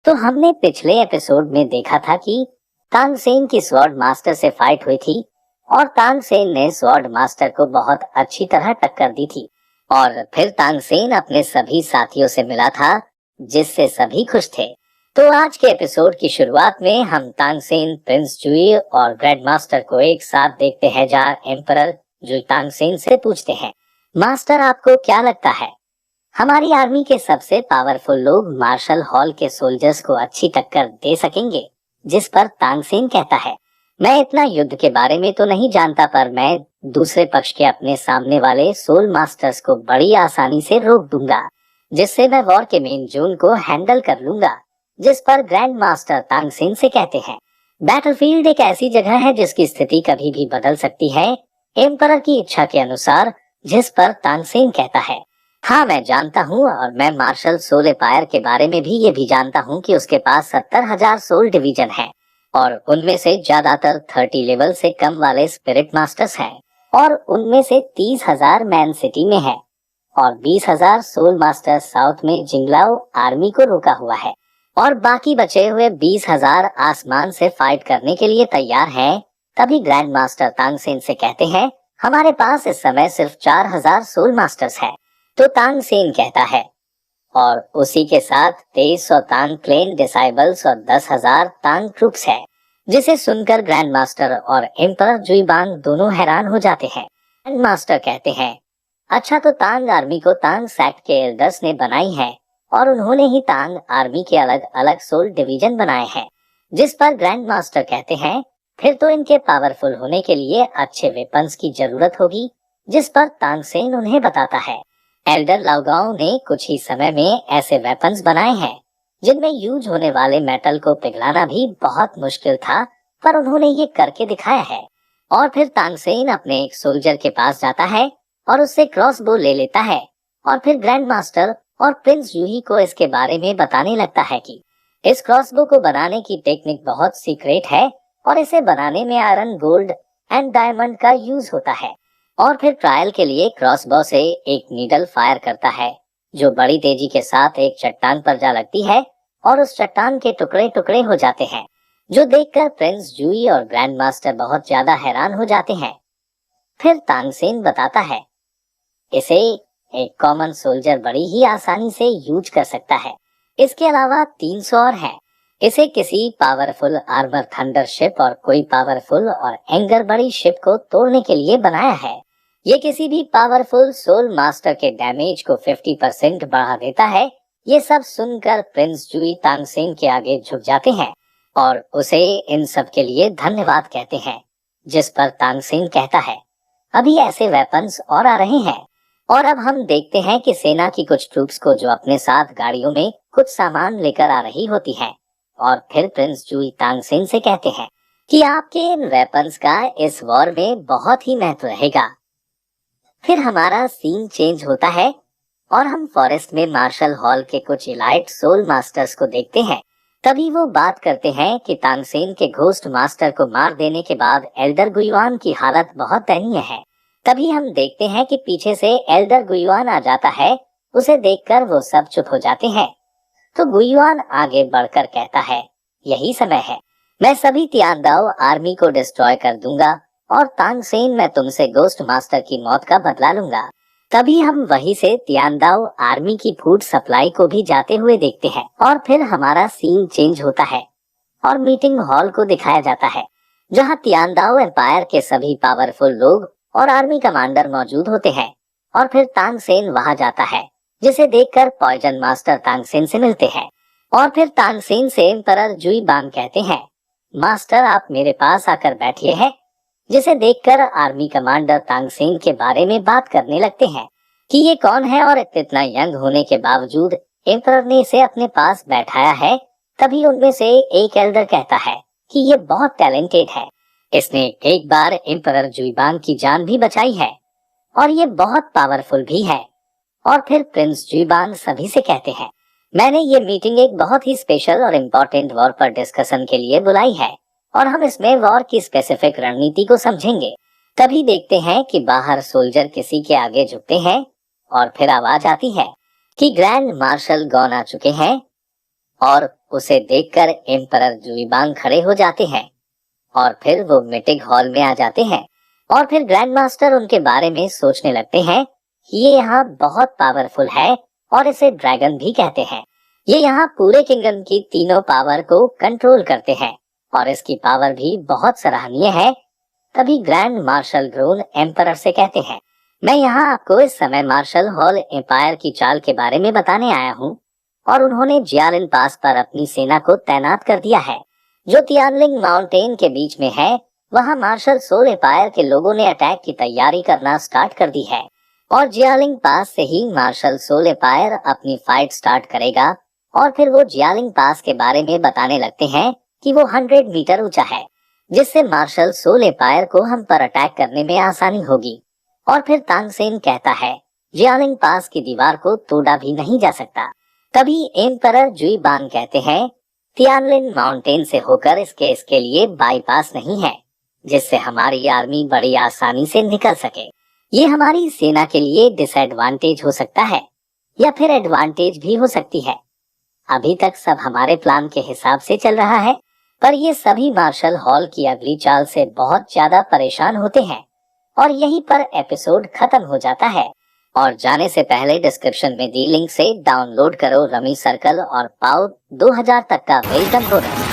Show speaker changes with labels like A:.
A: तो हमने पिछले एपिसोड में देखा था कि तानसेन की स्वॉर्ड मास्टर से फाइट हुई थी और तानसेन ने स्वॉर्ड मास्टर को बहुत अच्छी तरह टक्कर दी थी और फिर तानसेन अपने सभी साथियों से मिला था जिससे सभी खुश थे। तो आज के एपिसोड की शुरुआत में हम तानसेन, प्रिंस जुई और ग्रैंड मास्टर को एक साथ देखते हैं जहाँ एम्परर जुई तानसेन से पूछते हैं, मास्टर आपको क्या लगता है हमारी आर्मी के सबसे पावरफुल लोग मार्शल हॉल के सोल्जर्स को अच्छी टक्कर दे सकेंगे? जिस पर तानसेन कहता है, मैं इतना युद्ध के बारे में तो नहीं जानता पर मैं दूसरे पक्ष के अपने सामने वाले सोल मास्टर्स को बड़ी आसानी से रोक दूंगा जिससे मैं वॉर के मेन जोन को हैंडल कर लूंगा। जिस पर ग्रैंड मास्टर तानसेन से कहते हैं, बैटलफील्ड एक ऐसी जगह है जिसकी स्थिति कभी भी बदल सकती है एम्परर की इच्छा के अनुसार। जिस पर तानसेन कहता है, हाँ मैं जानता हूँ और मैं मार्शल सोल एम्पायर के बारे में भी ये भी जानता हूँ कि उसके पास 70,000 सोल डिवीजन है और उनमें से ज्यादातर 30 लेवल से कम वाले स्पिरिट मास्टर्स हैं और उनमें से 30,000 मैन सिटी में है और 20,000 सोल मास्टर्स साउथ में जिंगलाओ आर्मी को रोका हुआ है और बाकी बचे हुए 20,000 आसमान से फाइट करने के लिए तैयार हैं। तभी ग्रैंड मास्टर तानसेन से कहते हैं, हमारे पास इस समय सिर्फ 4,000 सोल मास्टर्स है। तो तानसेन कहता है, और उसी के साथ 2300 तांग प्लेन डिसाइबल्स और 10,000 तांग ट्रूप्स है। जिसे सुनकर ग्रैंड मास्टर और एम्परर जुईबांग दोनों हैरान हो जाते हैं। ग्रैंड मास्टर कहते हैं, अच्छा तो तांग आर्मी को तांग सेक्ट के एल्डर्स ने बनाई है और उन्होंने ही तांग आर्मी के अलग अलग सोल डिवीजन बनाए हैं। जिस पर ग्रैंड मास्टर कहते हैं, फिर तो इनके पावरफुल होने के लिए अच्छे वेपन्स की जरूरत होगी। जिस पर तानसेन उन्हें बताता है, एल्डर लाओगाओ ने कुछ ही समय में ऐसे वेपन्स बनाए हैं जिनमें यूज होने वाले मेटल को पिघलाना भी बहुत मुश्किल था पर उन्होंने ये करके दिखाया है। और फिर तानसेन अपने एक सोल्जर के पास जाता है और उससे क्रॉसबो ले लेता है और फिर ग्रैंड मास्टर और प्रिंस जूही को इसके बारे में बताने लगता है कि इस क्रॉसबो को बनाने की टेक्निक बहुत सीक्रेट है और इसे बनाने में आयरन, गोल्ड एंड डायमंड का यूज होता है। और फिर ट्रायल के लिए क्रॉसबो से एक नीडल फायर करता है जो बड़ी तेजी के साथ एक चट्टान पर जा लगती है और उस चट्टान के टुकड़े टुकड़े हो जाते हैं, जो देखकर प्रिंस जूई और ग्रैंड मास्टर बहुत ज्यादा हैरान हो जाते हैं। फिर तानसेन बताता है, इसे एक कॉमन सोल्जर बड़ी ही आसानी से यूज कर सकता है। इसके अलावा 300 और है। इसे किसी पावरफुल आर्मर थंडर शिप और कोई पावरफुल और एंगर बड़ी शिप को तोड़ने के लिए बनाया है। ये किसी भी पावरफुल सोल मास्टर के डैमेज को 50% बढ़ा देता है। ये सब सुनकर प्रिंस जूई तानसेन के आगे झुक जाते हैं और उसे इन सब के लिए धन्यवाद कहते हैं। जिस पर तानसेन कहता है, अभी ऐसे वेपन्स और आ रहे हैं और अब हम देखते हैं कि सेना की कुछ ट्रूप्स को जो अपने साथ गाड़ियों में कुछ सामान लेकर आ रही होती है। और फिर प्रिंस जूई तानसेन से कहते हैं कि आपके इन वेपन्स का इस वॉर में बहुत ही महत्व रहेगा। फिर हमारा सीन चेंज होता है और हम फॉरेस्ट में मार्शल हॉल के कुछ इलाइट सोल मास्टर्स को देखते हैं। तभी वो बात करते हैं कि तानसेन के घोस्ट मास्टर को मार देने के बाद एल्डर गुयुआन की हालत बहुत दयनीय है। तभी हम देखते हैं कि पीछे से एल्डर गुयुआन आ जाता है। उसे देखकर वो सब चुप हो जाते हैं। तो गुयुआन आगे बढ़कर कहता है, यही समय है, मैं सभी तियानदाओ आर्मी को डिस्ट्रॉय कर दूंगा और तानसेन मैं तुमसे गोस्ट मास्टर की मौत का बदला लूंगा। तभी हम वहीं से तियानदाओ आर्मी की फूड सप्लाई को भी जाते हुए देखते हैं और फिर हमारा सीन चेंज होता है और मीटिंग हॉल को दिखाया जाता है जहां तियानदाओ एम्पायर के सभी पावरफुल लोग और आर्मी कमांडर मौजूद होते हैं। और फिर तानसेन वहां जाता है जिसे देखकर पॉइजन मास्टर तानसेन से मिलते हैं और फिर तानसेन से एम्परर जुईबांग कहते हैं, मास्टर आप मेरे पास आकर बैठिए हैं। जिसे देखकर आर्मी कमांडर तानसेन के बारे में बात करने लगते हैं कि ये कौन है और इतना यंग होने के बावजूद एम्परर ने इसे अपने पास बैठाया है। तभी उनमें से एक एल्डर कहता है कि ये बहुत टैलेंटेड है, इसने एक बार एम्परर जुईबांग की जान भी बचाई है और ये बहुत पावरफुल भी है। और फिर प्रिंस जुईबांग सभी से कहते हैं, मैंने ये मीटिंग एक बहुत ही स्पेशल और इम्पोर्टेंट वॉर पर डिस्कशन के लिए बुलाई है और हम इसमें वॉर की स्पेसिफिक रणनीति को समझेंगे। तभी देखते हैं कि बाहर सोल्जर किसी के आगे झुकते हैं और फिर आवाज आती है कि ग्रैंड मार्शल गॉन आ चुके हैं और उसे देखकर एम्परर जुईबांग खड़े हो जाते हैं और फिर वो मीटिंग हॉल में आ जाते हैं और फिर ग्रैंड मास्टर उनके बारे में सोचने लगते हैं कि ये यहाँ बहुत पावरफुल है और इसे ड्रैगन भी कहते हैं। ये यहाँ पूरे किंगडम की तीनों पावर को कंट्रोल करते हैं और इसकी पावर भी बहुत सराहनीय है। तभी ग्रैंड मार्शल ग्रोन एम्परर से कहते हैं, मैं यहाँ आपको इस समय मार्शल हॉल एम्पायर की चाल के बारे में बताने आया हूँ और उन्होंने जियालिन पास पर अपनी सेना को तैनात कर दिया है जो तियानलिंग माउंटेन के बीच में है। वहाँ मार्शल सोल एम्पायर के लोगों ने अटैक की तैयारी करना स्टार्ट कर दी है और जियालिंग पास से ही मार्शल सोल एम्पायर अपनी फाइट स्टार्ट करेगा और फिर वो जियालिंग पास के बारे में बताने लगते हैं कि वो 100 मीटर ऊंचा है जिससे मार्शल सोल एम्पायर को हम पर अटैक करने में आसानी होगी। और फिर तांगसेन कहता है जियालिंग पास की दीवार को तोड़ा भी नहीं जा सकता। तभी एम्परर जुईबांग कहते हैं तियानलिन माउंटेन से होकर इसके लिए बाईपास नहीं है जिससे हमारी आर्मी बड़ी आसानी से निकल सके। ये हमारी सेना के लिए डिसएडवांटेज हो सकता है या फिर एडवांटेज भी हो सकती है। अभी तक सब हमारे प्लान के हिसाब से चल रहा है पर ये सभी मार्शल हॉल की अगली चाल से बहुत ज्यादा परेशान होते हैं और यहीं पर एपिसोड खत्म हो जाता है। और जाने से पहले डिस्क्रिप्शन में दी लिंक से डाउनलोड करो रमी सर्कल और पाओ 2000 तक का वेलकम बोनस।